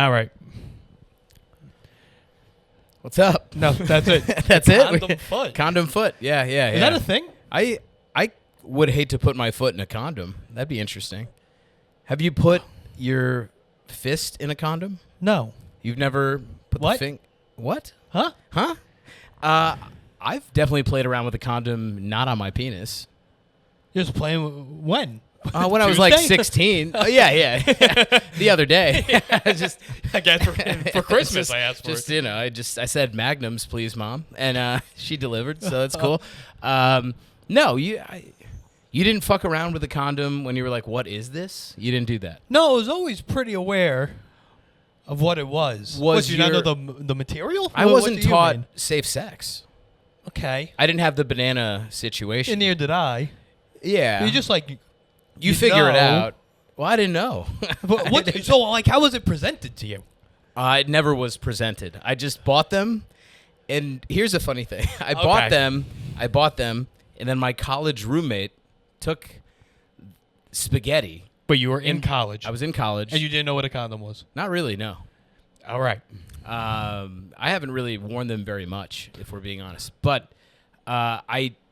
All right. What's up? No, that's it. That's it? Condom foot. Condom foot. Yeah. Is that a thing? I would hate to put my foot in a condom. That'd be interesting. Have you put your fist in a condom? No. You've never put What? the What? Huh? Huh? I've definitely played around with a condom not on my penis. You're just playing when? When I was like Tuesday? 16. Oh, yeah. The other day. Just I guess for Christmas I asked for just, it. I said magnums, please, Mom. And she delivered, so that's cool. No, you didn't fuck around with a condom when you were like, what is this? You didn't do that. No, I was always pretty aware of what it was. Was you not know the material? I What wasn't do you taught mean? safe sex. Okay. I didn't have the banana situation. And neither did I. Yeah. You just like... You figure it know. out. Well, I didn't know. So, like, how was it presented to you? It never was presented. I just bought them. And here's a funny thing. I bought them, and then my college roommate took spaghetti. But you were in college. I was in college. And you didn't know what a condom was? Not really, no. All right. I haven't really worn them very much, if we're being honest. But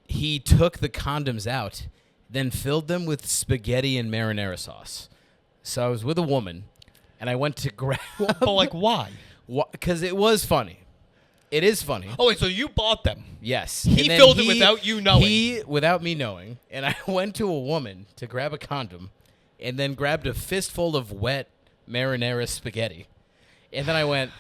he took the condoms out, then filled them with spaghetti and marinara sauce. So I was with a woman, and I went to grab... But, like, why? Because it was funny. It is funny. Oh, wait, so you bought them. Yes. He And then filled it without you knowing. Without me knowing. And I went to a woman to grab a condom and then grabbed a fistful of wet marinara spaghetti. And then I went,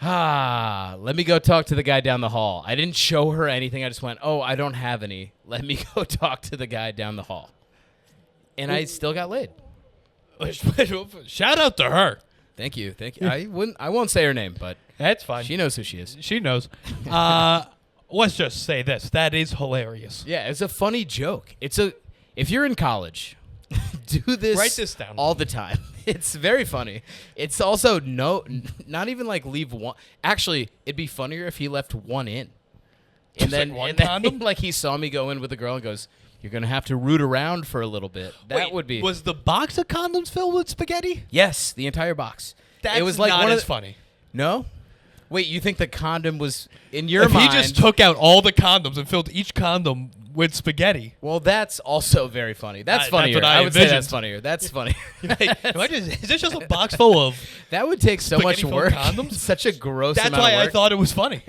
let me go talk to the guy down the hall. I didn't show her anything. I just went, I don't have any. Let me go talk to the guy down the hall. And I still got laid. Shout out to her. Thank you. I won't say her name, but That's fine. she knows who she is. She knows. Let's just say this. That is hilarious. Yeah, it's a funny joke. If you're in college, do this. Write this down. All the time. It's very funny. It's also not even like leave one. Actually, it'd be funnier if he left one in. Just And then, like one and then condom? like he saw me go in with a girl and goes, "You're gonna have to root around for a little bit." That Wait, would be. Was the box of condoms filled with spaghetti? Yes, the entire box. That's it was like not one as of funny. No. Wait, you think the condom was in your If mind? he just took out all the condoms and filled each condom with spaghetti. Well, that's also very funny. That's That's funnier. what I would say envisioned. that's funnier. That's funny. Is this just a box full of... That would take so much Spaghetti-filled work. condoms? Such a gross That's amount why of I work. thought it was funny.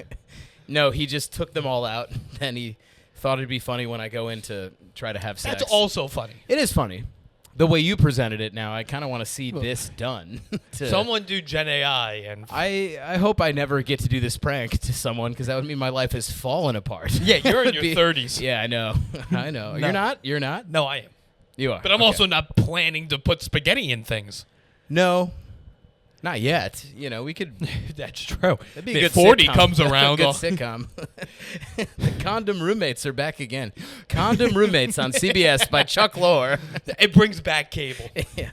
No, he just took them all out. Then he thought it'd be funny when I go in to try to have sex. That's also funny. It is funny. The way you presented it now, I kind of want to see this done. Someone do Gen AI and... I hope I never get to do this prank to someone because that would mean my life has fallen apart. Yeah, you're in It would your 30s. Yeah, I know. I know. No. You're not? You're not? No, I am. You are. But I'm Okay. also not planning to put spaghetti in things. No. Not yet. We could... That's true. That'd be a good 40 sitcom. comes A around. good sitcom. The Condom Roommates are back again. Condom Roommates on CBS by Chuck Lorre. It brings back cable. Yeah.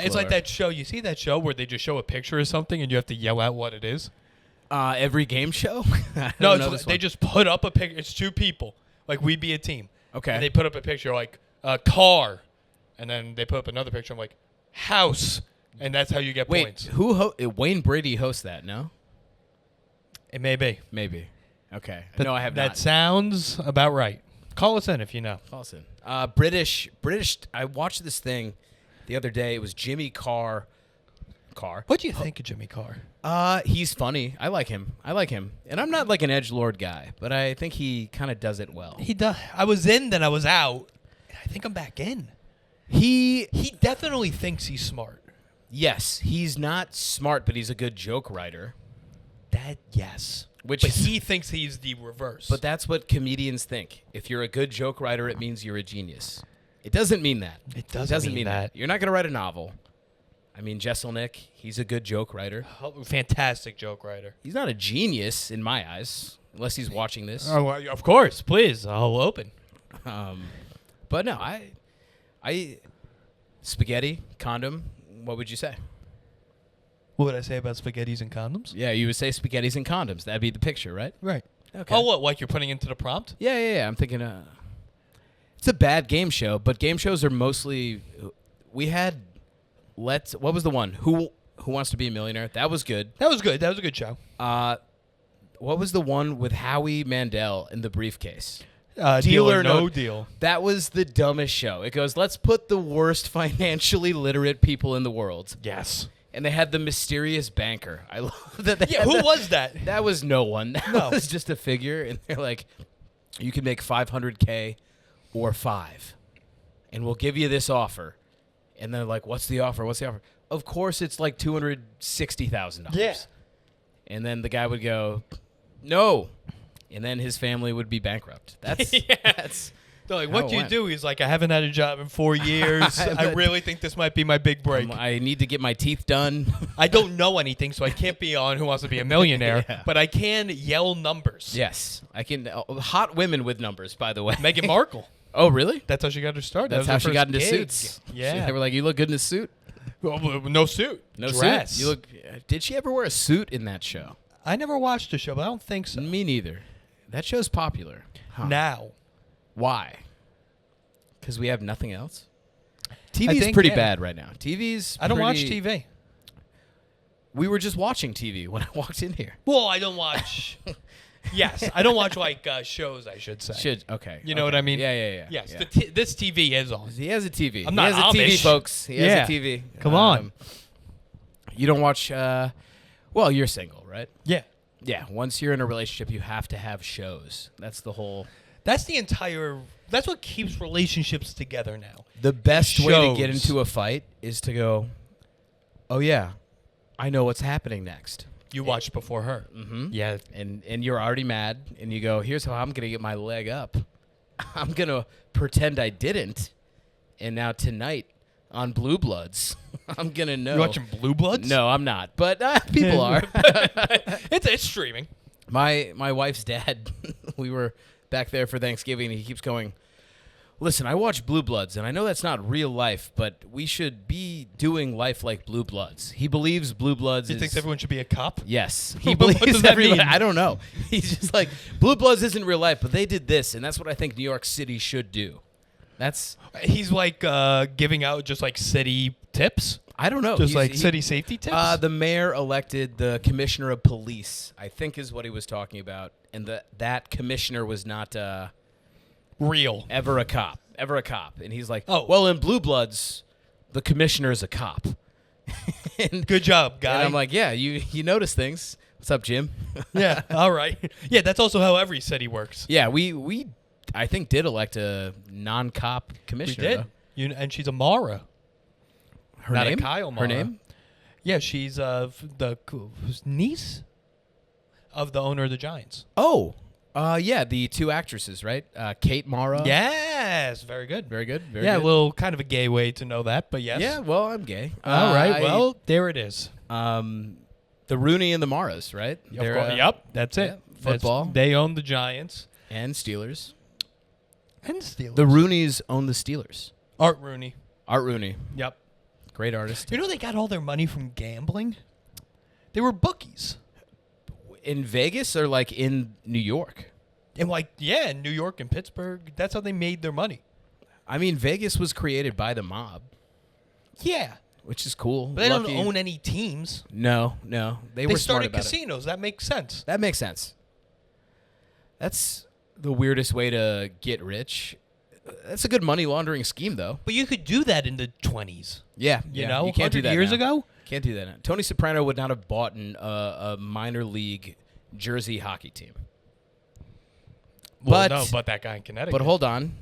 It's like that show. You see that show where they just show a picture of something and you have to yell out what it is? Every game show? I No, don't know it's this they one. just put up a picture. It's two people. Like, we'd be a team. Okay. And they put up a picture like a car. And then they put up another picture of like house. And that's how you get Wait, points. Wayne Brady hosts that, no? It may be. Maybe. Okay. That, No, I have that not. sounds about right. Call us in if you know. Awesome. British. I watched this thing the other day. It was Jimmy Carr. What do you think of Jimmy Carr? He's funny. I like him. And I'm not like an edgelord guy, but I think he kind of does it well. He does. I was in, then I was out. I think I'm back in. He definitely thinks he's smart. Yes, he's not smart, but he's a good joke writer. Yes. Which But is, he thinks he's the reverse. but that's what comedians think. If you're a good joke writer, it means you're a genius. It doesn't mean that. It doesn't mean that. You're not going to write a novel. I mean, Jesselnick, he's a good joke writer. Fantastic joke writer. He's not a genius in my eyes, unless he's watching this. Oh, well, of course. Please. I'll open. But no, I spaghetti, condom, what would you say? What would I say about spaghettis and condoms? Yeah, you would say spaghettis and condoms. That'd be the picture, right? Right. Okay. Oh, what? Like you're putting into the prompt? Yeah. I'm thinking it's a bad game show, but game shows are mostly we had what was the one? Who Wants to Be a Millionaire? That was good. That was good. That was a good show. What was the one with Howie Mandel in the briefcase? Deal or No Deal. That was the dumbest show. It goes, let's put the worst financially literate people in the world. Yes. And they had the mysterious banker. I love that. They had Who was that? That was no one. That was just a figure. And they're like, you can make $500K or 5. And we'll give you this offer. And they're like, what's the offer? What's the offer? Of course, it's like $260,000. Yeah. And then the guy would go, no. And then his family would be bankrupt. That's that's. They're like, what do you do? He's like, I haven't had a job in 4 years. I really think this might be my big break. I need to get my teeth done. I don't know anything, so I can't be on Who Wants to Be a Millionaire, but I can yell numbers. Yes, I can. Hot women with numbers, by the way. Meghan Markle. Oh, really? That's how she got her start. That's how she got into suits. Yeah. They were like, you look good in a suit. Well, no suit. No dress. suit. You look. Did she ever wear a suit in that show? I never watched the show, but I don't think so. Me neither. That show's popular. Huh. Now. Why? Because we have nothing else? TV's pretty bad right now. I don't watch TV. We were just watching TV when I walked in here. Well, I don't watch. Yes, I don't watch like shows. I should say. Okay. You know what I mean? Yeah. Yes. Yeah. This TV is on. He has a TV. I'm not He has a TV, Amish. folks. He has a TV. Come on. You don't watch. Well, you're single, right? Yeah. Yeah. Once you're in a relationship, you have to have shows. That's the whole. That's the entire. That's what keeps relationships together now. The best way to get Shows. into a fight is to go, oh, yeah, I know what's happening next. You watched before her. Mm-hmm. Yeah. And you're already mad, and you go, here's how I'm going to get my leg up. I'm going to pretend I didn't, and now tonight on Blue Bloods, I'm going to know. You watching Blue Bloods? No, I'm not, but people are. It's streaming. My wife's dad, we were back there for Thanksgiving, and he keeps going, listen, I watch Blue Bloods, and I know that's not real life, but we should be doing life like Blue Bloods. He believes Blue Bloods He thinks everyone should be a cop? Yes. He What does believes that everyone. mean? I don't know. He's just like, Blue Bloods isn't real life, but they did this, and that's what I think New York City should do. That's. He's like giving out just like city tips? I don't know. Just like city safety tips? The mayor elected the commissioner of police, I think is what he was talking about, and that commissioner was not Real. ever a cop. And he's like, Oh. well, in Blue Bloods, the commissioner is a cop. and, Good job, guy. and I'm like, yeah, you notice things. What's up, Jim? yeah, all right. Yeah, that's also how every city works. Yeah, we I think did elect a non-cop We commissioner. did. though. And she's a Mara. Her Not name? a Kyle Mara. Her name? Yeah, she's the niece of the owner of the Giants. Oh, yeah, the two actresses, right? Kate Mara. Yes, very good. Very good. Very Yeah, good. a little kind of a gay way to know that, but yes. Yeah, well, I'm gay. All right, well, there it is. The Rooney and the Maras, right? Yep, that's it. yeah, football. They own the Giants. And Steelers. And Steelers. The Rooneys own the Steelers. Art Rooney. Art Rooney, Yep. great artist. You know they got all their money from gambling? They were bookies. In Vegas or like in New York? And in New York and Pittsburgh, that's how they made their money. I mean, Vegas was created by the mob, Yeah. which is cool. But they Lucky- don't own any teams. No. They were smart started about it. casinos. That makes sense. That makes sense. That's the weirdest way to get rich. That's a good money laundering scheme, though. But you could do that in the 20s. Yeah, You know, you can't do 100 that years now. ago? Can't do that now. Tony Soprano would not have bought a minor league Jersey hockey team. Well, But- no, but that guy in Connecticut. But hold on.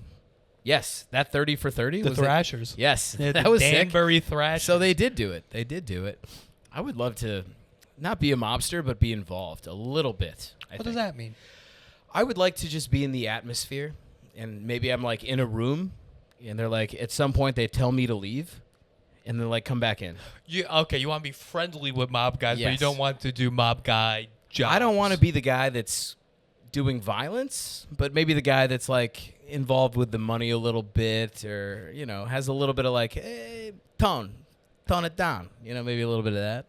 Yes, that 30 for 30 the was Thrashers. Yes, Yeah, that the was sick. Danbury Thrashers. So they did do it. I would love to not be a mobster, but be involved a little bit. What does that mean? I would like to just be in the atmosphere, and maybe I'm like in a room, and they're like, at some point they tell me to leave, and then like come back in. You want to be friendly with mob guys, but you Yes. don't want to do mob guy jobs. I don't want to be the guy that's doing violence, but maybe the guy that's like involved with the money a little bit, or has a little bit of like, hey, tone it down. Maybe a little bit of that.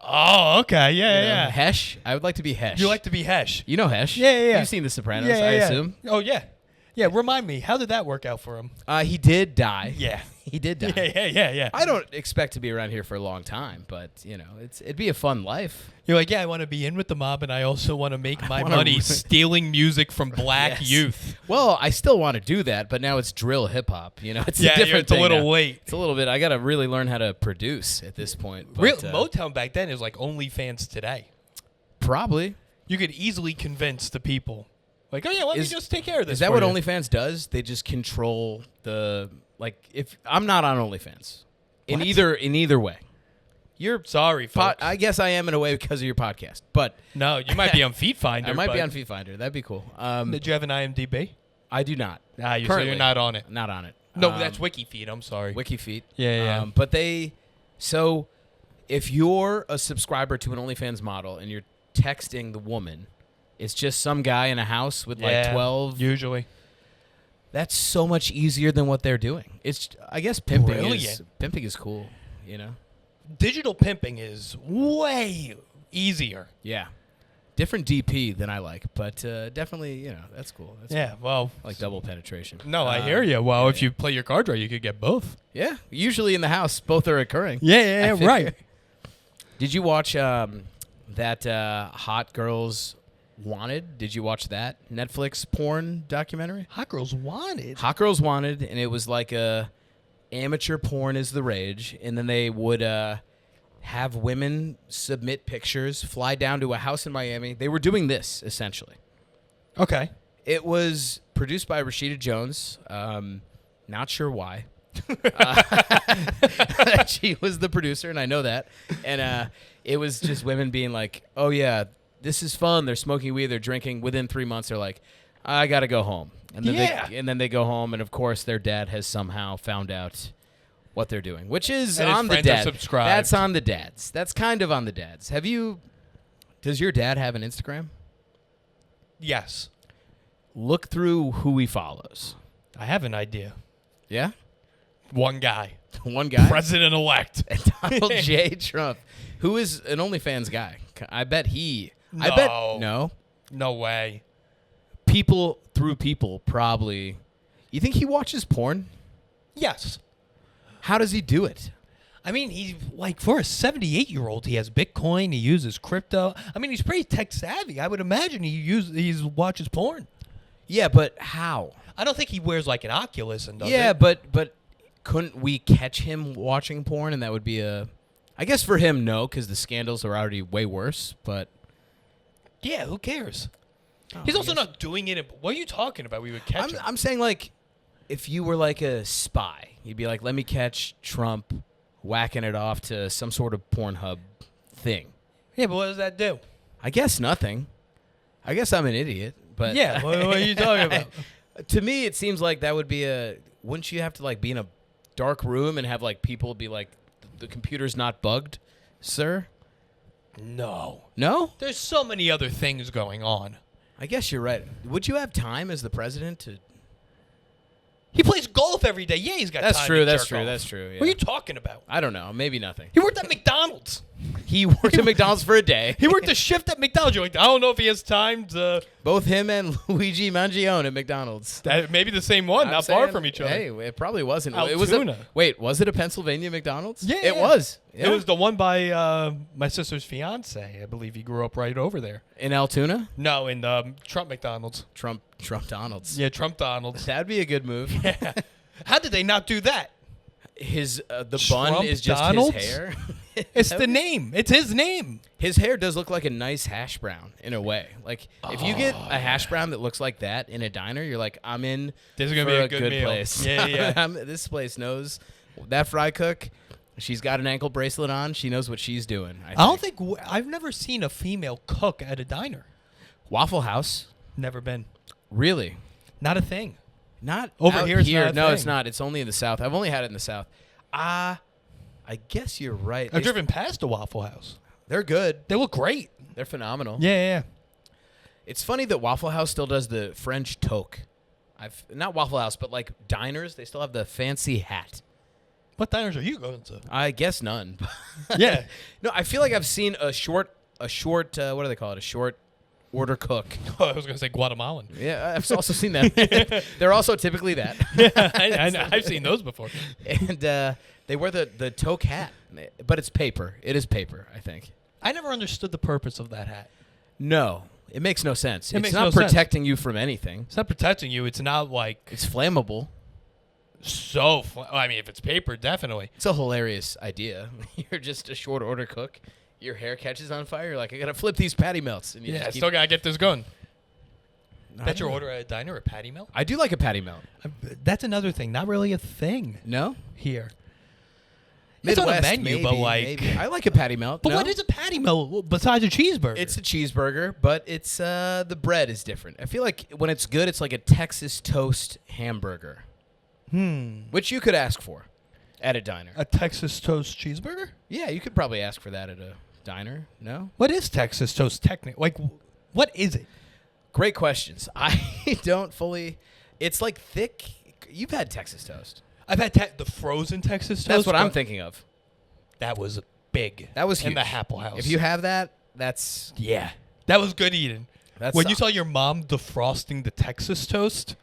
Oh, okay. Yeah. Hesh. I would like to be Hesh. You like to be Hesh. You know Hesh. Yeah. You've seen The Sopranos, Yeah. I assume. Oh, yeah. Yeah, remind me. How did that work out for him? He did die. Yeah. He did die. Yeah. I don't expect to be around here for a long time, but it'd be a fun life. You're like, yeah, I want to be in with the mob, and I also want to make my wanna money re- stealing music from black Yes. youth. Well, I still want to do that, but now it's drill hip hop. It's a different it's a thing little now. late. It's a little bit. I got to really learn how to produce at this point. But, Real Motown back then is like OnlyFans today. Probably. You could easily convince the people, like, oh yeah, let me just take care of this. Is that for what you. OnlyFans does? They just control the if I'm not on OnlyFans in What? either way. You're Sorry, folks. I guess I am in a way because of your podcast, but No, you might be on Feet Finder. I might be but- on Feet Finder. That'd be cool. Did you have an IMDb? I do not. So you're Currently. not on it. Not on it. No, that's WikiFeed. I'm sorry. WikiFeet. Yeah. But so if you're a subscriber to an OnlyFans model and you're texting the woman, it's just some guy in a house with like 12. Usually. That's so much easier than what they're doing. I guess pimping is cool, Digital pimping is way easier. Yeah. Different DP than I like, but definitely, that's cool. That's Yeah, well. cool. Like double penetration. No, I hear you. Well, if you play your cards right, you could get both. Yeah. Usually in the house, both are occurring. Yeah, right. Did you watch that Hot Girls Wanted? Did you watch that Netflix porn documentary? Hot Girls Wanted. Hot Girls Wanted, and it was like amateur porn is the rage, and then they would have women submit pictures, fly down to a house in Miami. They were doing this essentially. Okay. It was produced by Rashida Jones. Not sure why. She was the producer, and I know that. And it was just women being like, "Oh yeah, this is fun." They're smoking weed, they're drinking. Within 3 months, they're like, "I gotta go home." And then they go home, and of course, their dad has somehow found out what they're doing, which is And his on the friends are dad. subscribed. That's on the dads. That's kind of on the dads. Does your dad have an Instagram? Yes. Look through who he follows. I have an idea. Yeah? One guy. One guy? President-elect. Donald J. Trump, who is an OnlyFans guy. I bet No way. people probably. You think he watches porn? Yes. How does he do it? I mean, he's like, for a 78-year-old, he has Bitcoin. He uses crypto. I mean, he's pretty tech savvy. I would imagine he watches porn. Yeah, but how? I don't think he wears like an Oculus and does Yeah, it. but couldn't we catch him watching porn? And that would be I guess for him, no, because the scandals are already way worse. But Yeah, who cares? Oh, He's I also guess- not doing it. What are you talking about? We would catch him. I'm saying, like, if you were like a spy, you'd be like, let me catch Trump whacking it off to some sort of Pornhub thing. Yeah, but what does that do? I guess nothing. I guess I'm an idiot. But Yeah, what are you talking about? To me, it seems like that would be wouldn't you have to like be in a dark room and have like people be like, the computer's not bugged, sir? No. No? There's so many other things going on. I guess you're right. Would you have time as the president to? He plays golf every day. Yeah, he's got That's time true. to That's jerk true. off. That's true. Yeah. What are you talking about? I don't know. Maybe nothing. He worked at McDonald's. He worked at McDonald's for a day. He worked a shift at McDonald's. You're like, I don't know if he has time to. Both him and Luigi Mangione at McDonald's. That maybe the same one, I'm not far saying, from each other. Hey, it probably wasn't. Altoona. Was it a Pennsylvania McDonald's? Yeah, it yeah. was. It Yeah. was the one by my sister's fiance. I believe he grew up right over there. In Altoona. No, in Trump McDonald's. Trump Donald's. Yeah, Trump Donald's. That'd be a good move. Yeah. How did they not do that? His the Trump bun is just Donald's? his hair. It's the name. It's his name. His hair does look like a nice hash brown in a way. Like if you get a hash brown that looks like that in a diner, you're like, I'm in. This is gonna for be a good meal. place. Yeah. This place knows that fry cook. She's got an ankle bracelet on. She knows what she's doing. I don't think I've never seen a female cook at a diner. Waffle House. Never been. Really? Not a thing. Not Over out here, it's not a No, thing. it's not. It's only in the South. I've only had it in the South. I guess you're right. I've driven past a Waffle House. They're good. They look great. They're phenomenal. Yeah. It's funny that Waffle House still does the French toque. Not Waffle House, but like diners, they still have the fancy hat. What diners are you going to? I guess none. Yeah. No, I feel like I've seen a short. What do they call it? A short order cook. Oh, I was going to say Guatemalan. Yeah, I've also seen that. They're also typically that. Yeah, I know. I've seen those before. And they wear the toque hat, but it's paper. It is paper, I think. I never understood the purpose of that hat. No, it makes no sense. It It's makes not no sense. protecting you from anything. It's not protecting you. It's not like It's flammable. I mean, if it's paper, definitely. It's a hilarious idea. You're just a short order cook. Your hair catches on fire. You're like, I got to flip these patty melts. And you Yeah, just keep- still got to get this going. I That's your don't know. order at a diner, a patty melt? I do like a patty melt. That's another thing. Not really a thing No? here. It's on a Midwest, menu, but maybe. I like a patty melt. But no? what is a patty melt besides a cheeseburger? It's a cheeseburger, but it's the bread is different. I feel like when it's good, it's like a Texas toast hamburger, which you could ask for at a diner. a Texas toast cheeseburger? Yeah, you could probably ask for that at a diner. No? What is Texas toast technically? Like, what is it? Great questions. I don't fully. It's like thick. You've had Texas toast. I've had the frozen Texas toast. That's what I'm but thinking of. That was big. That was in the huge. Apple House. If you have that, that's yeah, that was good eating. That's When you saw your mom defrosting the Texas toast,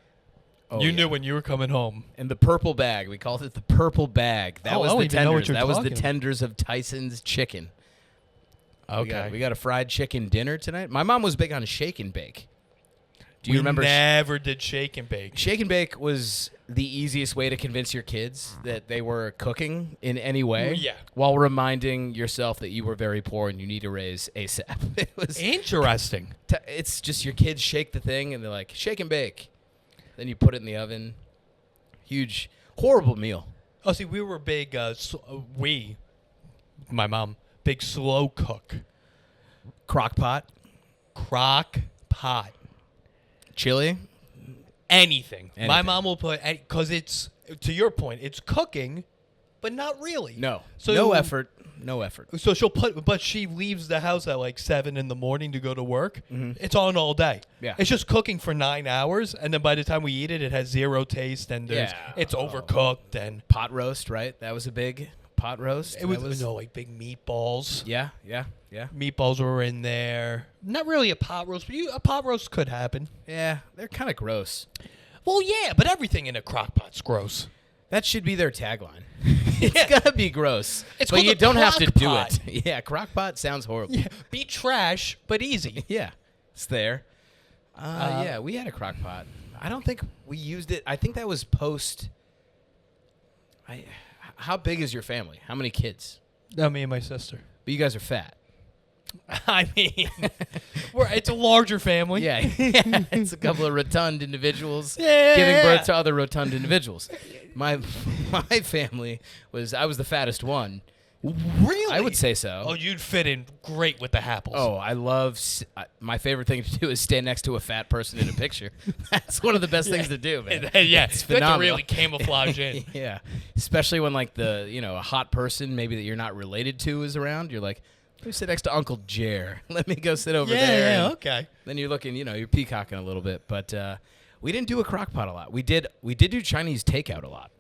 oh, you yeah. knew when you were coming home. And the purple bag. We called it the purple bag. That Oh, was I don't the even know what tenders. you're That was the talking about. tenders of Tyson's chicken. Okay. We got a fried chicken dinner tonight. My mom was big on shake and bake. Do you remember? Never did shake and bake. Shake and bake was the easiest way to convince your kids that they were cooking in any way. Yeah. While reminding yourself that you were very poor and you need to raise ASAP. It was. Interesting. It's just your kids shake the thing and they're like shake and bake. Then you put it in the oven. Huge, horrible meal. Oh, see, we were big. My mom, big slow cook. Crock pot, Crock pot. chili. Anything. My Anything. mom will put, because it's, to your point, it's cooking, but not really. No. So no effort. No effort. So she'll but she leaves the house at like 7 in the morning to go to work. It's on all day. Yeah. It's just cooking for 9 hours, and then by the time we eat it, it has zero taste, and it's overcooked, and Pot roast, right? That was a big pot roast. it was, That like big meatballs. Yeah. Meatballs were in there. Not really a pot roast, but a pot roast could happen. Yeah, they're kind of gross. Well, yeah, but everything in a crock pot's gross. That should be their tagline. It's gotta be gross. It's but called you a don't have to crock do pot. it. Yeah, crock pot sounds horrible. Yeah, be trash, but easy. Yeah, it's there. Yeah, we had a crock pot. I don't think we used it. I think that was post. How big is your family? How many kids? No, me and my sister. But you guys are fat. I mean, it's a larger family. Yeah, it's a couple of rotund individuals Yeah. giving birth to other rotund individuals. My family I was the fattest one. Really? I would say so. Oh, you'd fit in great with the Happles. Oh, I love. My favorite thing to do is stand next to a fat person in a picture. That's one of the best things to do, man. Yeah, It's you have to phenomenal. really camouflage in. Yeah, especially when like a hot person maybe that you're not related to is around. You're like, let me sit next to Uncle Jer. Let me go sit over there. Yeah, and okay. Then you're looking, you're peacocking a little bit. But we didn't do a crock pot a lot. We did do Chinese takeout a lot.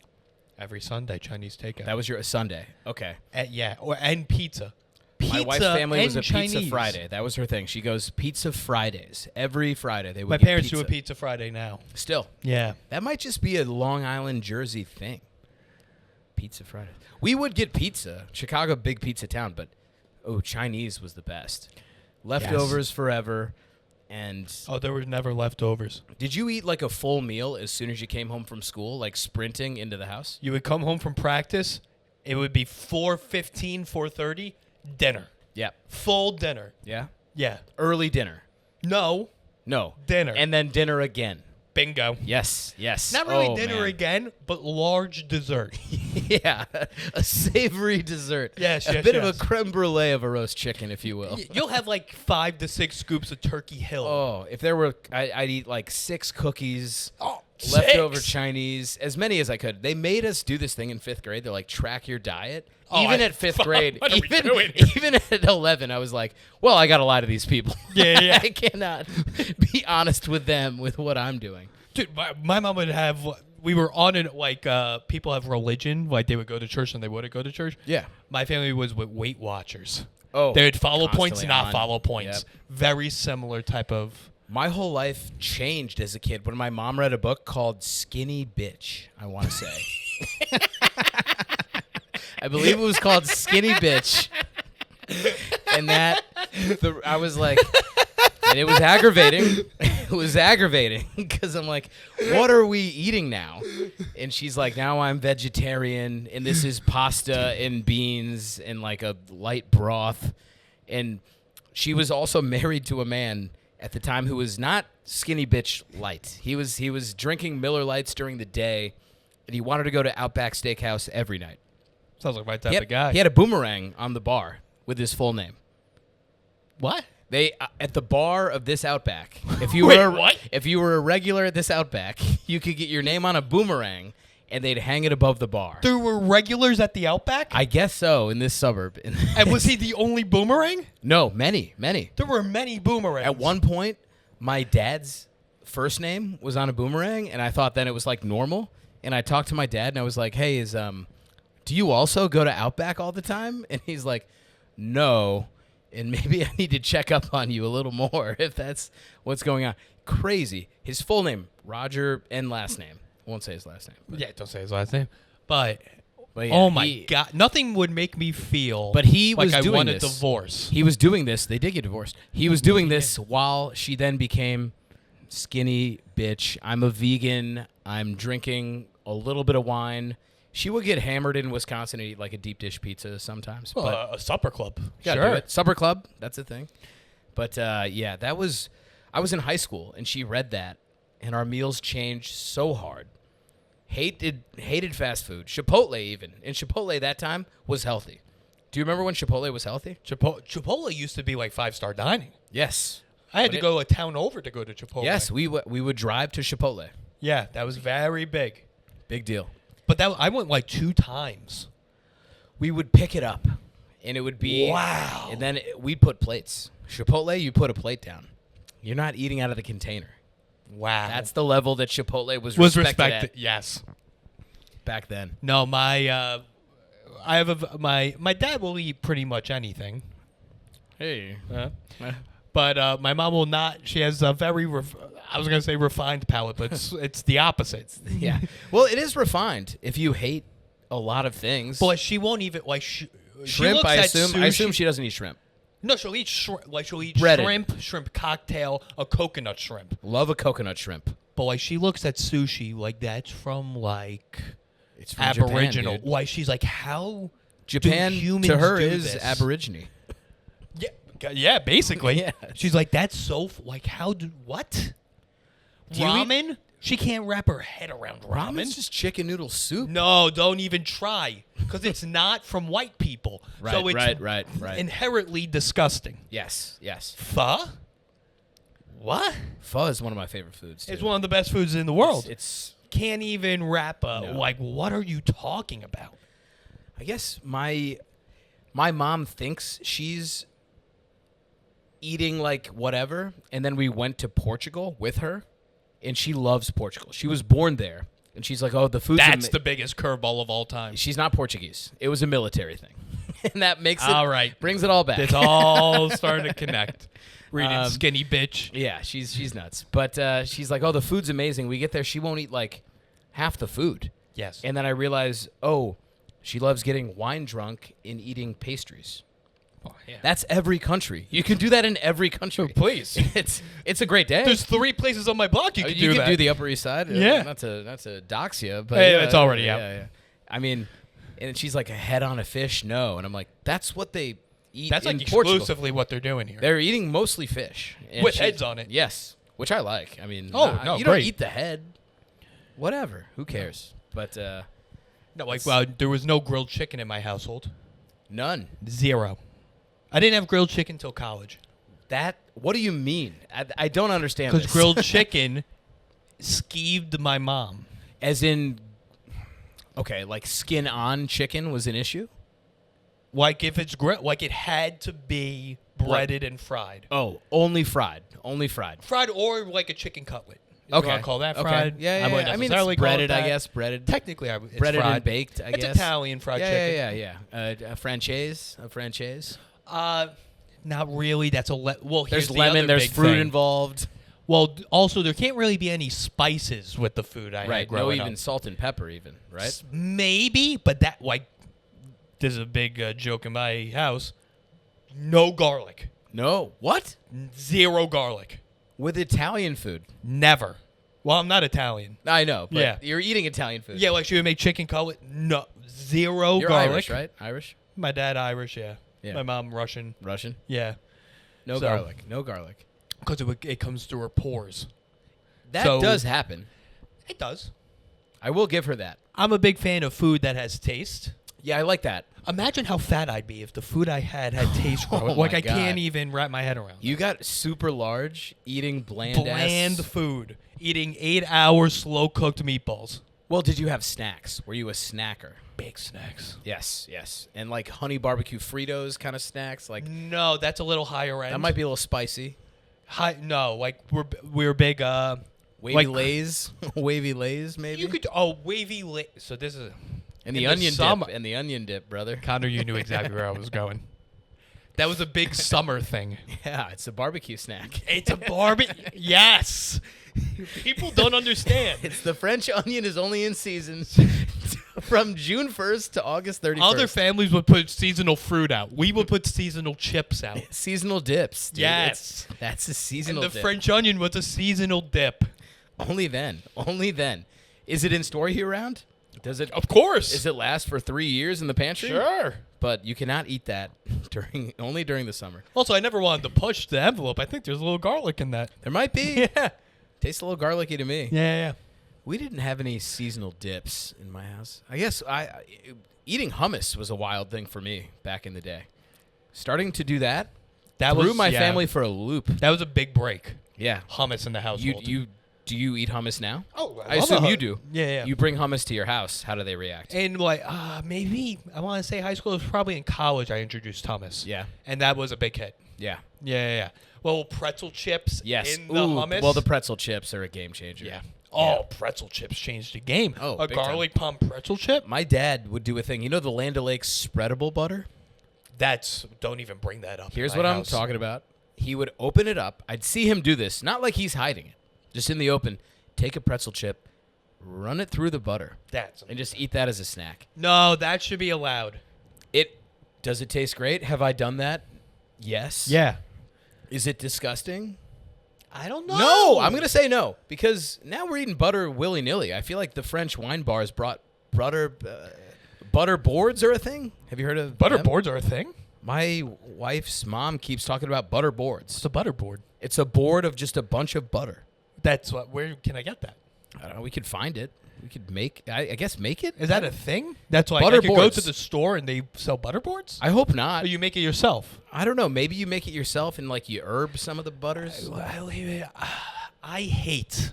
Every Sunday, Chinese takeout. That was your Sunday. Okay. And pizza. My wife's family was a Chinese. pizza Friday. That was her thing. She goes pizza Fridays. Every Friday they would My get parents pizza. do a Pizza Friday now. Still. Yeah. That might just be a Long Island, Jersey thing. Pizza Friday. We would get pizza. Chicago, big pizza town, but Chinese was the best. Leftovers forever. And Oh, there were never leftovers. did you eat like a full meal as soon as you came home from school, like sprinting into the house? You would come home from practice. It would be 4:15, 4:30, dinner. Yeah. Full dinner. Yeah. Yeah. Early dinner. No. No. Dinner. And then dinner again. Bingo. Yes. Not really dinner man. again, but large dessert. Yeah, a savory dessert. Yes, a yes, bit of yes. a creme brulee of a roast chicken, if you will. You'll have like 5 to 6 scoops of Turkey Hill. Oh, if there were, I'd eat like 6 cookies, Oh, leftover 6? Chinese, as many as I could. They made us do this thing in 5th grade. They're like, track your diet. Oh, Even I- at 5th grade, what are we doing? even at 11, I was like, well, I got to lie to these people. Yeah. I cannot be honest with them with what I'm doing. Dude, my mom would have. We were on it like people have religion, like they would go to church and they wouldn't go to church. Yeah. My family was with Weight Watchers. Oh, They'd follow points and constantly not on. follow points. Yep. Very similar type of. My whole life changed as a kid when my mom read a book called Skinny Bitch, I want to say. I believe it was called Skinny Bitch. And I was like, and it was aggravating. It was aggravating because I'm like, what are we eating now? And she's like, now I'm vegetarian, and this is pasta and beans and like a light broth. And she was also married to a man at the time who was not Skinny Bitch light. He was drinking Miller Lights during the day, and he wanted to go to Outback Steakhouse every night. Sounds like my type of guy. He had a boomerang on the bar with his full name. What? They at the bar of this Outback. If you Wait, were what? If you were a regular at this Outback, you could get your name on a boomerang, and they'd hang it above the bar. There were regulars at the Outback? I guess so in this suburb. And was he the only boomerang? No, many. There were many boomerangs. At one point, my dad's first name was on a boomerang, and I thought then it was like normal. And I talked to my dad, and I was like, "Hey, do you also go to Outback all the time?" And he's like, "No, and maybe I need to check up on you a little more if that's what's going on." Crazy. His full name, Roger, and last name. I won't say his last name. Yeah, don't say his last name. But yeah, oh my God, nothing would make me feel. But he like was I doing want a this. divorce. He was doing this. They did get divorced. He was doing this while she then became Skinny Bitch. I'm a vegan. I'm drinking a little bit of wine. She would get hammered in Wisconsin and eat like a deep dish pizza sometimes. Well, but a supper club. gotta Sure. do it. Supper club. That's a thing. But yeah, I was in high school and she read that, and our meals changed so hard. Hated fast food. Chipotle even. And Chipotle that time was healthy. Do you remember when Chipotle was healthy? Chipotle used to be like 5-star dining. Yes. I had to go a town over to go to Chipotle. Yes, we would drive to Chipotle. Yeah, that was very big. Big deal. But I went like 2 times. We would pick it up, and it would be Wow. And then we'd put plates. Chipotle, you put a plate down. You're not eating out of the container. Wow. That's the level that Chipotle was respected at Yes. back then. No, my my dad will eat pretty much anything. Hey. But my mom will not. She has a very, I was going to say refined palate, but it's the opposite. Yeah. Well, it is refined if you hate a lot of things. But she won't even, like, she shrimp, looks I at assume. I sushi- assume she doesn't eat shrimp. No, she'll eat shrimp. Like, she'll eat Breaded. shrimp cocktail, a coconut shrimp. Love a coconut shrimp. But, like, she looks at sushi like that's from, like, It's from Aboriginal. Japan, dude. Why, she's like, how Japan do humans to her do is this? Aborigine. Yeah, basically. Yeah. She's like, that's so, like, what? Do you eat- Ramen? She can't wrap her head around ramen. Ramen's just chicken noodle soup. No, don't even try. Because it's not from white people. So it's right. inherently disgusting. Yes. Pho? What? Pho is one of my favorite foods. It's too. one of the best foods in the world. It's Can't even wrap a, No. like, what are you talking about? I guess my mom thinks she's eating like whatever, and then we went to Portugal with her, and she loves Portugal. She was born there, and she's like, "Oh, the food's That's the biggest curveball of all time. She's not Portuguese. It was a military thing, and that makes it All right. brings it all back. It's all starting to connect. Reading Skinny Bitch. Yeah, she's nuts. But she's like, "Oh, the food's amazing." We get there, she won't eat like half the food. Yes. And then I realize, oh, she loves getting wine drunk and eating pastries. Oh, yeah. That's every country. You can do that in every country. Please. It's a great day. There's 3 places on my block you can do that. do the Upper East Side. Yeah. Not to dox you, but Hey, yeah, it's already out. Yeah. I mean, and she's like, a head on a fish? No. And I'm like, that's what they eat That's in like Portugal. exclusively what they're doing here. They're eating mostly fish. And With heads on it. Yes, which I like. I mean, Oh, no, you great. don't eat the head. Whatever. Who cares? But No, like, well, there was no grilled chicken in my household. none. 0. I didn't have grilled chicken till college. What do you mean? I don't understand Because this. grilled chicken skeeved my mom. As in, okay, like skin on chicken was an issue? Like, if it's grilled, like, it had to be breaded and fried. Oh, only fried. Only fried. Fried or like a chicken cutlet. If Okay. you want to call that Okay. fried. Yeah. wouldn't I mean, necessarily it's call it breaded, I that. guess. Breaded. Technically, it's breaded fried. and baked, I it's guess. Italian fried chicken. Yeah. A franchise. Not really. That's a well. Here's There's the lemon. other There's big fruit thing. involved. Well, also there can't really be any spices with the food I had Right. No, growing even up. salt and pepper, even. Right. Maybe, but that like, there's a big joke in my house. No garlic. No. What? Zero garlic. With Italian food. Never. Well, I'm not Italian. I know, but Yeah. you're eating Italian food. Yeah, like she would make chicken cutlet. No, zero You're garlic. Irish, right? Irish? My dad Irish, yeah. Yeah. My mom Russian, Russian? yeah. No So- garlic. No garlic. Because it comes through her pores. That So- does happen. It does. I will give her that. I'm a big fan of food that has taste. Yeah, I like that. Imagine how fat I'd be if the food I had taste. Oh like my I can't God. even wrap my head around. You got super large eating bland Food. Eating 8-hour slow cooked meatballs. Well, did you have snacks? Were you a snacker? Big snacks. Yes, yes. And like honey barbecue Fritos kind of snacks, like No, that's a little higher end. that might be a little spicy. No, like we're big. Wavy Like- Lays, wavy Lays, maybe. You could wavy. So this is and the in the onion summer- dip, and the onion dip, brother. Connor. You knew exactly where I was going. That was a big summer thing. Yeah, it's a barbecue snack. It's a barbecue. Yes. People don't understand. It's the French onion is only in season from June 1st to August 31st. Other families would put seasonal fruit out. We would put seasonal chips out. Seasonal dips. Dude. Yes. That's a And seasonal the dip. French onion was a seasonal dip. Only then. Only then. Is it in store year round? Does it? Of course. Does it last for 3 years in the pantry? Sure. But you cannot eat that only during the summer. Also, I never wanted to push the envelope. I think there's a little garlic in that. There might be. Yeah. Tastes a little garlicky to me. Yeah. We didn't have any seasonal dips in my house. I guess eating hummus was a wild thing for me back in the day. Starting to do that That threw was my yeah. family for a loop. That was a big break. Yeah. Hummus in the household. Do you eat hummus now? Oh, I assume you do. Yeah. You bring hummus to your house. How do they react? And like maybe I want to say high school. It was probably in college I introduced hummus. Yeah. And that was a big hit. Yeah. Yeah. Well, pretzel chips Yes. in the Ooh, hummus. well, the pretzel chips are a game changer. yeah. Oh, pretzel chips changed the game. Oh, a big time. garlic palm pretzel chip. My dad would do a thing. You know the Land O'Lakes spreadable butter? Don't even bring that up. Here's in what my I'm house. talking about. He would open it up. I'd see him do this. Not like he's hiding it. Just in the open. Take a pretzel chip, run it through the butter, and just eat that as a snack. No, that should be allowed. Does it taste great? Have I done that? Yes. Yeah. Is it disgusting? I don't know. No, I'm going to say no because now we're eating butter willy-nilly. I feel like the French wine bars brought butter boards are a thing. Have you heard of butter them? boards are a thing. My wife's mom keeps talking about butter boards. It's a butter board. It's a board of just a bunch of butter. That's what. Where can I get that? I don't know. We could find it. We could I guess make it. Is that a thing? That's like Butter I could go boards. to the store and they sell butter boards. I hope not. Or you make it yourself. I don't know. Maybe you make it yourself and like you herb some of the butters. I hate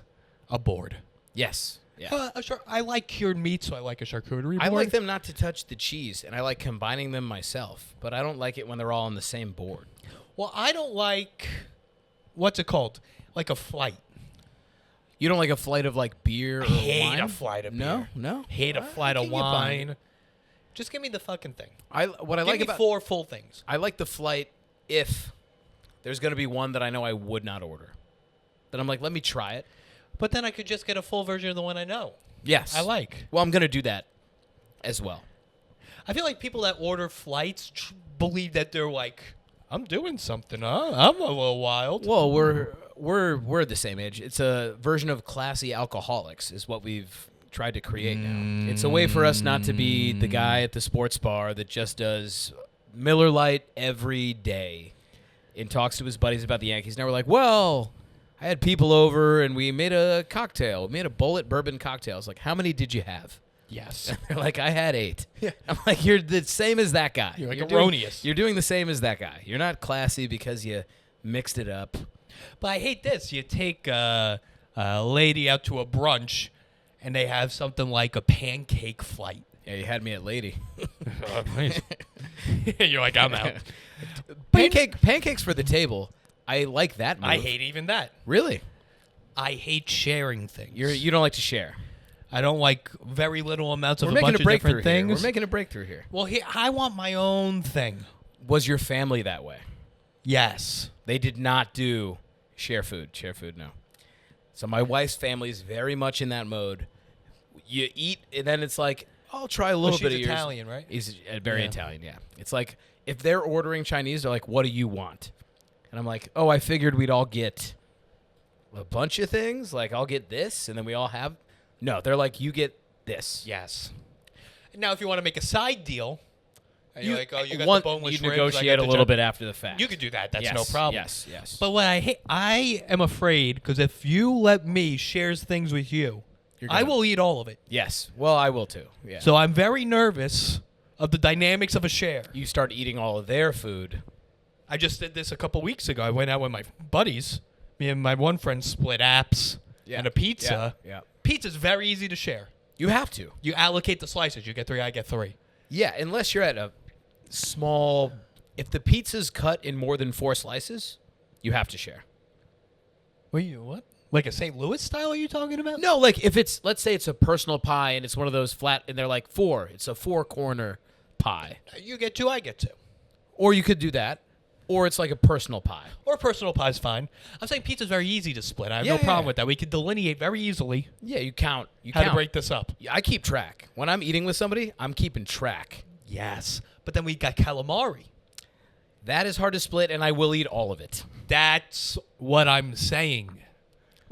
a board. Yes. Yeah. I like cured meat, so I like a charcuterie board. I like them not to touch the cheese, and I like combining them myself. But I don't like it when they're all on the same board. Well, I don't like. What's it called? Like a flight. You don't like a flight of like beer or Hate wine? a flight of No, beer. no. Hate a flight I of can get behind wine. it. Just give me the fucking thing. What I Give like me about 4 full things. I like the flight if there's going to be one that I know I would not order. Then I'm like, let me try it. But then I could just get a full version of the one I know. Yes. I like. Well, I'm going to do that as well. I feel like people that order flights believe that they're like, I'm doing something, huh? I'm a little wild. Well, we're the same age. It's a version of classy alcoholics is what we've tried to create now. It's a way for us not to be the guy at the sports bar that just does Miller Lite every day and talks to his buddies about the Yankees. Now we're like, well, I had people over and we made a cocktail. We made a bullet bourbon cocktail. It's like, how many did you have? Yes. They're like, I had 8. Yeah. I'm like, you're the same as that guy. You're like doing- erroneous. You're doing the same as that guy. You're not classy because you mixed it up. But I hate this. You take a lady out to a brunch, and they have something like a pancake flight. Yeah, you had me at lady. You're like, I'm out. Pancakes for the table. I like that move. I hate even that. Really? I hate sharing things. You don't like to share. I don't like very little amounts of We're a making bunch a of breakthrough different here. things. We're making a breakthrough here. Well, I want my own thing. Was your family that way? Yes. They did not do share food. Share food, no. So my wife's family is very much in that mode. You eat, and then it's like, I'll try a little bit of yours. She's Italian, right? He's very Italian, yeah. It's like, if they're ordering Chinese, they're like, what do you want? And I'm like, oh, I figured we'd all get a bunch of things. Like, I'll get this, and then we all have. No, they're like, you get this. Yes. Now, if you want to make a side deal, and you're like, oh, you got one, the boneless you ribs, negotiate a little bit after the fact. You could do that. That's Yes, no problem. Yes, yes. But what I am afraid, because if you let me share things with you, I will eat all of it. Yes. Well, I will too. Yeah. So I'm very nervous of the dynamics of a share. You start eating all of their food. I just did this a couple weeks ago. I went out with my buddies. Me and my one friend split apps and a pizza. Yeah. Pizza's very easy to share. You have to. You allocate the slices. You get 3, I get 3. Yeah, unless you're at a small. If the pizza's cut in more than 4 slices, you have to share. What? Like a St. Louis style are you talking about? No, like if it's, let's say it's a personal pie and it's one of those flat, and they're like 4. It's a 4-corner pie. You get 2, I get 2. Or you could do that. Or it's like a personal pie. Or personal pie's fine. I'm saying pizza's very easy to split. I have no problem with that. We can delineate very easily. Yeah, you count. How to break this up. I keep track. When I'm eating with somebody, I'm keeping track. Yes. But then we got calamari. That is hard to split, and I will eat all of it. That's what I'm saying.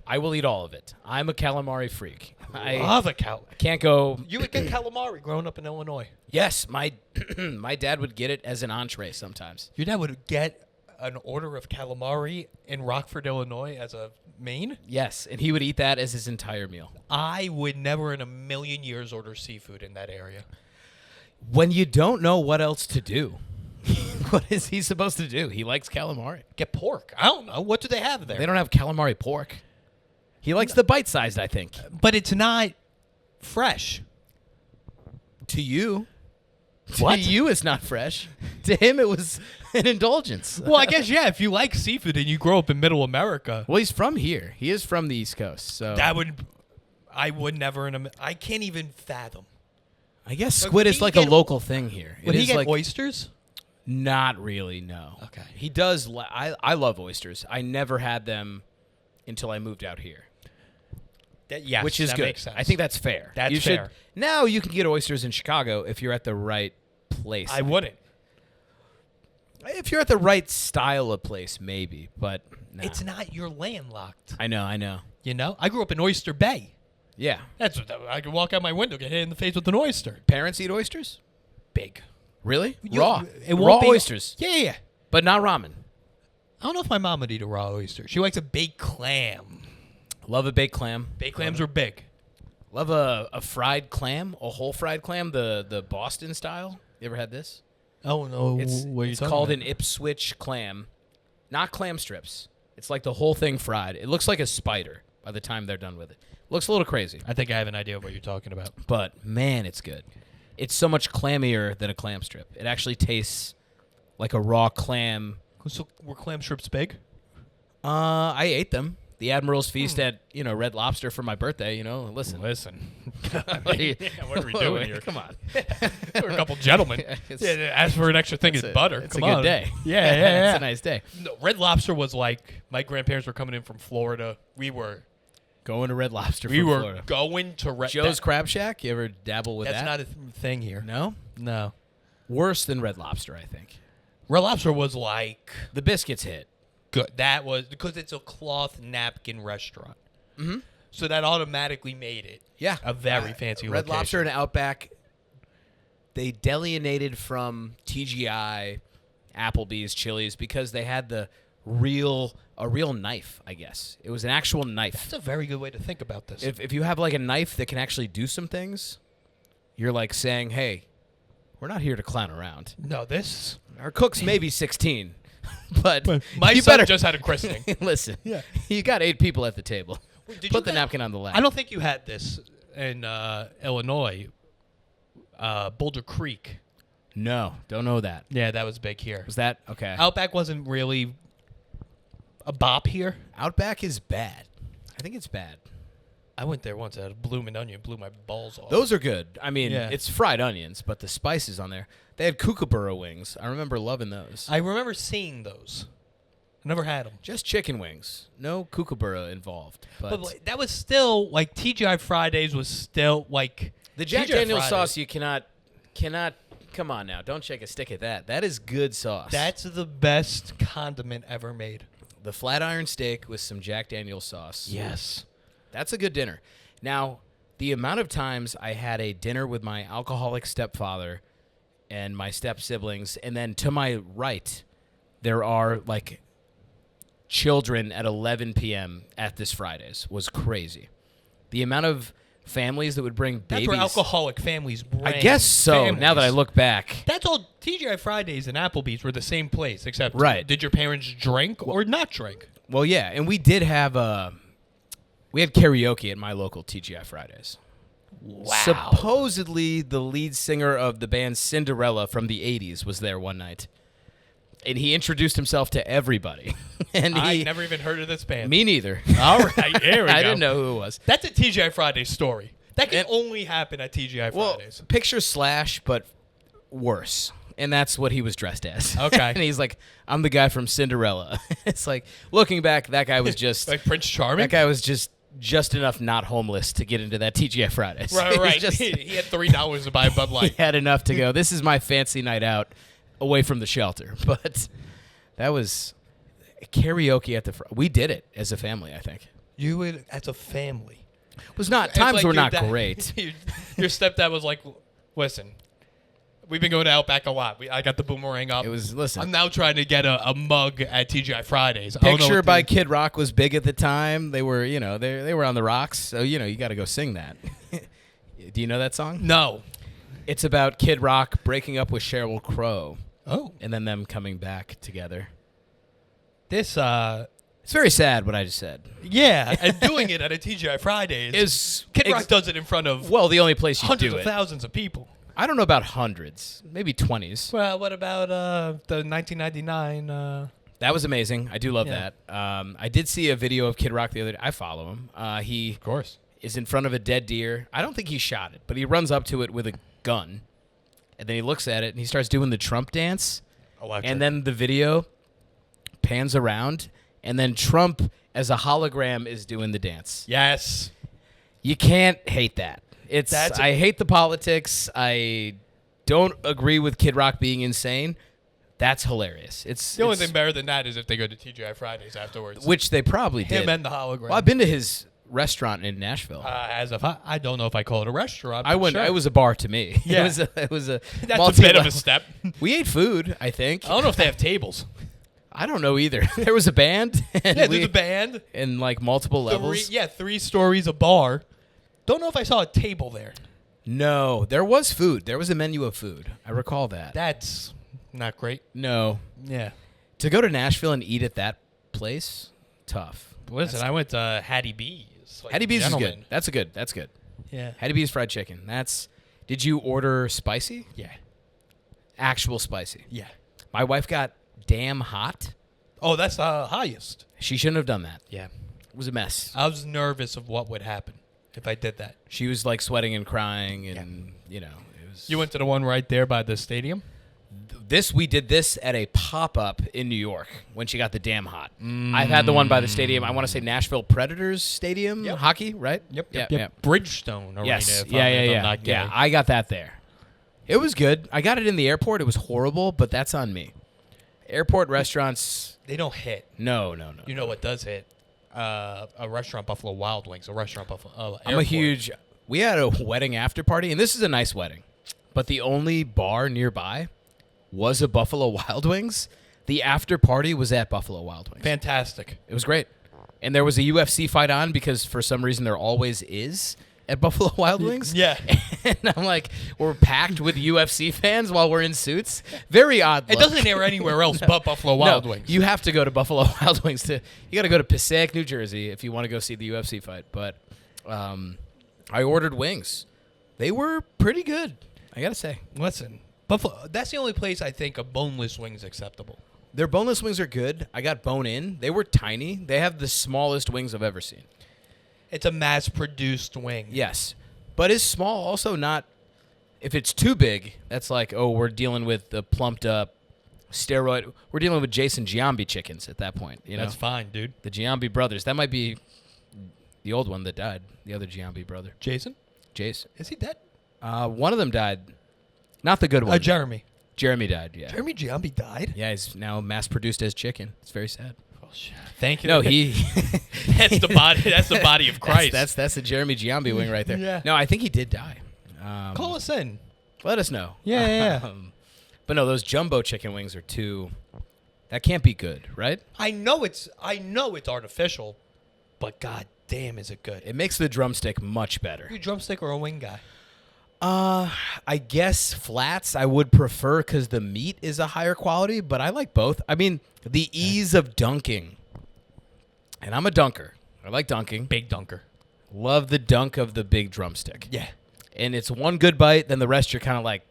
I will eat all of it. I'm a calamari freak. I love a calamari. Can't go. You would get calamari growing up in Illinois. Yes, my my dad would get it as an entree sometimes. Your dad would get an order of calamari in Rockford, Illinois as a main? Yes, and he would eat that as his entire meal. I would never in a million years order seafood in that area. When you don't know what else to do, what is he supposed to do? He likes calamari. Get pork. I don't know. What do they have there? They don't have calamari pork. He likes the bite-sized, I think. But it's not fresh. To you. What? To you, it's not fresh. To him, it was an indulgence. Well, I guess, yeah, if you like seafood and you grow up in middle America. Well, he's from here. He is from the East Coast. So I would never, I can't even fathom. I guess squid is like a local thing here. Would he get oysters? Not really, no. Okay. He does. I love oysters. I never had them until I moved out here. Yes, which is that good. Makes sense. I think that's fair. That's fair. Now you can get oysters in Chicago if you're at the right place. I wouldn't. If you're at the right style of place, maybe. But no. It's not. You're landlocked. I know. You know? I grew up in Oyster Bay. Yeah. I could walk out my window, get hit in the face with an oyster. Parents eat oysters? Big. Really? Raw? Raw oysters? Yeah. But not ramen? I don't know if my mom would eat a raw oyster. She likes a baked clam. Love a baked clam. Baked clams are big. Love a fried clam, a whole fried clam, the Boston style. You ever had this? Oh, no. It's called an Ipswich clam. Not clam strips. It's like the whole thing fried. It looks like a spider by the time they're done with it. Looks a little crazy. I think I have an idea of what you're talking about. But, man, it's good. It's so much clammier than a clam strip. It actually tastes like a raw clam. So were clam strips big? I ate them. The Admiral's Feast at, Red Lobster for my birthday, Listen. what are we doing here? Come on. We're a couple gentlemen. Ask for an extra thing is butter. It's a good day. Yeah. It's a nice day. No, Red Lobster was like, my grandparents were coming in from Florida. We were going to Red Lobster from Florida. Florida. Going to Joe's Crab Shack? You ever dabble with that? That's not a thing here. No? No. Worse than Red Lobster, I think. Red Lobster was like... The biscuits hit. Good. That was because it's a cloth napkin restaurant. Mm-hmm. So that automatically made it a very fancy Red location. Lobster and Outback, they delineated from TGI, Applebee's, Chili's, because they had a real knife, I guess. It was an actual knife. That's a very good way to think about this. If you have like a knife that can actually do some things, you're like saying, hey, we're not here to clown around. No, Our cook's maybe 16. But my son just had a christening. Listen, you got 8 people at the table. Put the napkin on the lap. I don't think you had this in Illinois. Boulder Creek. No, don't know that. Yeah, that was big here. Was that? Okay. Outback wasn't really a bop here. Outback is bad. I think it's bad. I went there once. I had a bloomin' onion, blew my balls off. Those are good. I mean, Yeah. it's fried onions, but the spices on there. They had kookaburra wings. I remember loving those. I remember seeing those. I never had them. Just chicken wings. No kookaburra involved. But, But that was still, like, TGI Fridays was still, like... the Jack TGI Daniel's Fridays. sauce, you cannot, come on now. Don't shake a stick at that. That is good sauce. That's the best condiment ever made. the flat iron steak with some Jack Daniel's sauce. Yes. That's a good dinner. Now, the amount of times I had a dinner with my alcoholic stepfather and my step siblings, and then to my right, there are like children at 11 p.m. at this Fridays was crazy. The amount of families that would bring babies. That's where alcoholic families bring I guess so. families. Now that I look back. That's all. TGI Fridays and Applebee's were the same place, except Right. did your parents drink or not drink? Well, yeah, and we did have we had karaoke at my local TGI Fridays. Wow. Supposedly, the lead singer of the band Cinderella from the 80s was there one night. And he introduced himself to everybody. And I never even heard of this band. Me neither. All right, there we go. I didn't know who it was. That's a TGI Fridays story. That can And- only happen at TGI Well, Fridays. picture Slash, but worse. And that's what he was dressed as. Okay. And he's like, I'm the guy from Cinderella. It's like, looking back, that guy was just... Like Prince Charming? that guy was just enough not homeless to get into that TGI Fridays. Right, He was right. just- He had $3 to buy a Bud he Light. had enough to go, this is my fancy night out away from the shelter. But that was karaoke at the... We did it as a family, I think. You would, as a family. It was not... It's Times like were your not dad- great. Your stepdad was like, listen, we've been going to Outback a lot. I got the boomerang up. It was... Listen. I'm now trying to get a mug at TGI Fridays. I don't know Picture what by the- Kid Rock was big at the time. They were, they were on the rocks. So, you got to go sing that. Do you know that song? No. It's about Kid Rock breaking up with Sheryl Crow Oh. and then them coming back together. This, It's very sad what I just said. yeah, and doing it at a TGI Fridays. Is Kid Rock does it in front of well, the only place you hundreds do of it. thousands of people. I don't know about hundreds, maybe 20s. Well, what about the 1999? That was amazing. I do love Yeah. that. I did see a video of Kid Rock the other day. I follow him. He Of course. is in front of a dead deer. I don't think he shot it, but he runs up to it with a gun, and then he looks at it and he starts doing the Trump dance. And then the video pans around, and then Trump as a hologram is doing the dance. Yes. You can't hate that. That's I hate the politics. I don't agree with Kid Rock being insane. That's hilarious. The only thing better than that is if they go to TGI Fridays afterwards. which they probably Him did. and the hologram. Well, I've been to his restaurant in Nashville. As if I don't know if I call it a restaurant. I but went. Sure. it was a bar to me. Yeah. It was a. That's a bit of a step. We ate food. I think. I don't know if they have tables. I don't know either. There was a band. And Yeah, there's a band. in like multiple levels. Three stories, a bar. Don't know if I saw a table there. No, there was food. There was a menu of food. I recall that. That's not great. No, Yeah. to go to Nashville and eat at that place, tough. Listen, I went to Hattie B's. Like Hattie B's is gentlemen. good. That's good. That's good. Yeah. Hattie B's fried chicken. Did you order spicy? Yeah. Actual spicy. Yeah. My wife got damn hot. Oh, that's the highest. She shouldn't have done that. Yeah. It was a mess. I was nervous of what would happen if I did that. She was like sweating and crying, and it was. You went to the one right there by the stadium? We did this at a pop-up in New York when she got the damn hot. I've had the one by the stadium. I want to say Nashville Predators Stadium, Yep. hockey, right? Yep. Bridgestone Arena. Yes. If I'm Yeah. not Yeah, gay. I got that there. It was good. I got it in the airport. It was horrible, but that's on me. Airport restaurants, They don't hit. no. You know what does hit? A restaurant, Buffalo Wild Wings. A restaurant, Buffalo. I'm a huge. We had a wedding after party, and this is a nice wedding, but the only bar nearby was a Buffalo Wild Wings. The after party was at Buffalo Wild Wings. Fantastic. It was great. And there was a UFC fight on because for some reason there always is at Buffalo Wild Wings. Yeah. And I'm like, we're packed with UFC fans while we're in suits. Very odd It look. doesn't air anywhere else but Buffalo Wild Wings. You have to go to Buffalo Wild Wings you got to go to Passaic, New Jersey if you want to go see the UFC fight. But I ordered wings. They were pretty good, I got to say. Listen, Buffalo. That's the only place I think a boneless wing's acceptable. Their boneless wings are good. I got bone in. They were tiny. They have the smallest wings I've ever seen. It's a mass-produced wing. Yes. But is small also not, if it's too big, that's like, oh, we're dealing with the plumped up steroid. We're dealing with Jason Giambi chickens at that point. You know, That's fine, dude. the Giambi brothers. That might be the old one that died, the other Giambi brother. Jason? Jason. Is he dead? One of them died. Not the good one. Jeremy. Jeremy died, yeah. Jeremy Giambi died? Yeah, he's now mass-produced as chicken. It's very sad. Oh, shit. Thank you. No, he... That's the body. That's the body of Christ. That's the Jeremy Giambi wing right there. Yeah. No, I think he did die. Call us in. Let us know. Yeah. But no, those jumbo chicken wings are too... That can't be good, right? I know it's artificial, but god damn, is it good? It makes the drumstick much Are better. you a drumstick or a wing guy? I guess flats I would prefer because the meat is a higher quality, but I like both. I mean, the ease of dunking. And I'm a dunker. I like dunking. Big dunker. Love the dunk of the big drumstick. Yeah. And it's one good bite, then the rest you're kind of like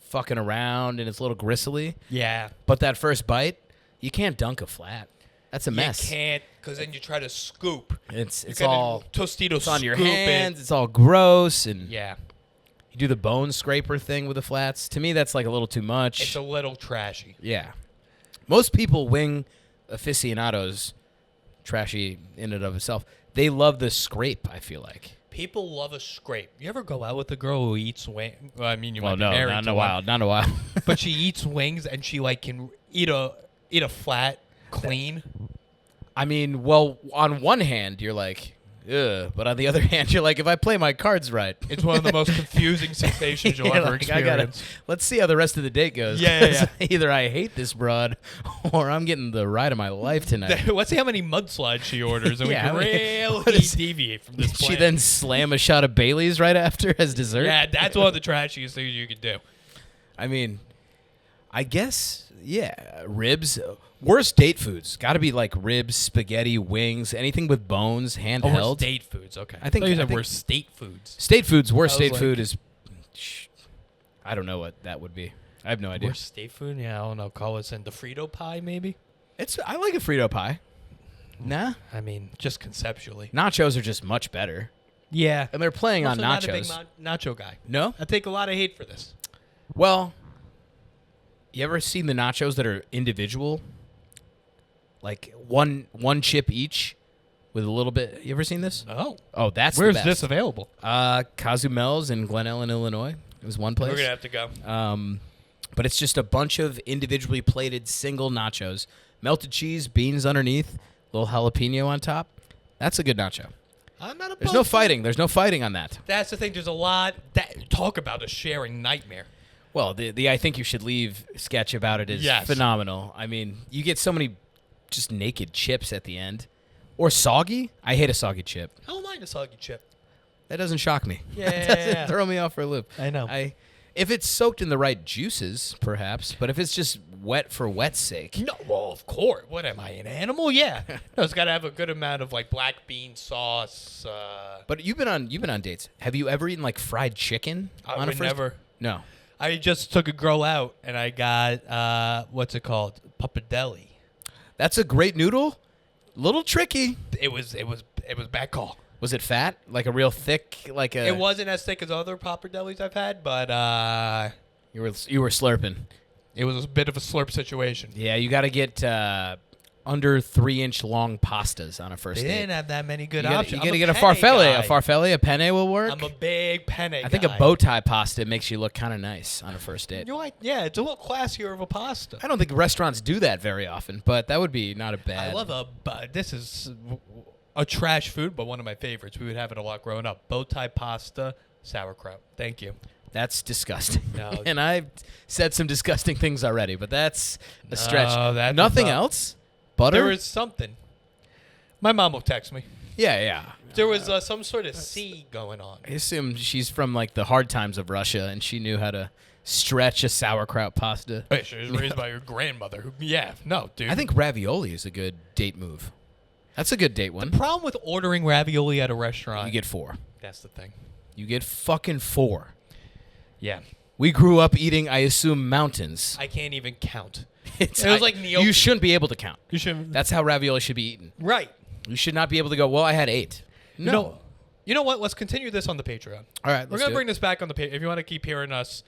fucking around and it's a little gristly. Yeah. But that first bite, you can't dunk a flat. That's a mess. You can't, because then you try to scoop. It's You're all gonna Tostito it's on your scoop it. hands. It's all gross, and Yeah. you do the bone scraper thing with the flats. To me, that's like a little too much. It's a little trashy. Yeah. Most people, wing aficionados, trashy in and of itself, they love the scrape, I feel like. People love a scrape. You ever go out with a girl who eats wing? Well, I mean, you Well, might be no, married not in to a one, while. Not in a while. but she eats wings and she like can eat a flat clean. I mean, well, on one hand, you're like, ugh. But on the other hand, you're like, if I play my cards right. It's one of the most confusing sensations you'll You're ever like, I gotta- experience. let's see how the rest of the date goes. Yeah. 'cause either I hate this broad or I'm getting the ride of my life tonight. Let's see how many mudslides she orders, and Yeah, I we mean, can what really is- deviate from this plan. She then slam a shot of Bailey's right after as dessert. Yeah, that's one of the trashiest things you can do. I mean, I guess, yeah, ribs. Worst date foods. Got to be like ribs, spaghetti, wings, anything with bones, Oh, handheld. worst state foods. Okay. I think- you I said think- worst state foods. State foods. Worst I was state like- food is. I don't know what that would be. I have no idea. Worst state food? Yeah, I don't know. Call us in the Frito pie, maybe? I like a Frito pie. Nah, I mean, just conceptually. nachos are just much better, Yeah. and they're playing on Also not a big nachos. nacho guy. No, I take a lot of hate for this. well, you ever seen the nachos that are individual, like one chip each, with a little bit? You ever seen this? Oh. Oh, that's Where's the best. this available? Kazumel's in Glen Ellen, Illinois. It was one place. We're going to have to go. But it's just a bunch of individually plated single nachos, melted cheese, beans underneath, little jalapeno on top. That's a good nacho. I'm not opposed There's no to it. fighting. There's no fighting on that. That's the thing. There's a lot. Talk about a sharing nightmare. Well, the I think you should leave sketch about it is Yes. phenomenal. I mean, you get so many just naked chips at the end. Or soggy. I hate a soggy chip. I don't mind a soggy chip. That doesn't shock me. Yeah. That doesn't throw me off for a loop. I know. If it's soaked in the right juices, perhaps. But if it's just wet for wet's sake. No, well, of course. What am I, an animal? Yeah. No, it's got to have a good amount of like black bean sauce. But you've been on dates. Have you ever eaten like fried chicken I on a would first? never. No. I just took a girl out and I got what's it called? Pappardelle. That's a great noodle. Little tricky. It was bad call. Was it fat? Like a real thick, like a. It wasn't as thick as other pappardelles I've had, but You were slurping. it was a bit of a slurp situation. Yeah, you got to get under 3-inch long pastas on a first They date. didn't have that many good You options. got to I'm get a penne farfalle. guy. A farfalle, a penne will work. I'm a big penne guy. I think a bow tie pasta makes you look kind of nice on a first date. You know what? Yeah, it's a little classier of a pasta. I don't think restaurants do that very often, but that would be not a bad. I love this is a trash food, but one of my favorites. We would have it a lot growing up. Bow tie pasta, sauerkraut. Thank you. That's disgusting. No. And I've said some disgusting things already, but that's a stretch. that's Nothing not- else? Butter? There was something. My mom will text me. Yeah. There was some sort of C going on. I assume she's from like the hard times of Russia, and she knew how to stretch a sauerkraut pasta. Wait, she was raised by your grandmother. Yeah, no, dude. I think ravioli is a good date move. That's a good date one. the problem with ordering ravioli at a restaurant. You get 4. That's the thing. You get fucking 4. Yeah, We grew up eating, I assume, mountains. I can't even count. It was like gnocchi. You shouldn't be able to count. You should. That's how ravioli should be eaten. Right. You should not be able to go, well, I had 8. No. You know what? Let's continue this on the Patreon. All right, We're going to bring this back on the Patreon. If you want to keep hearing us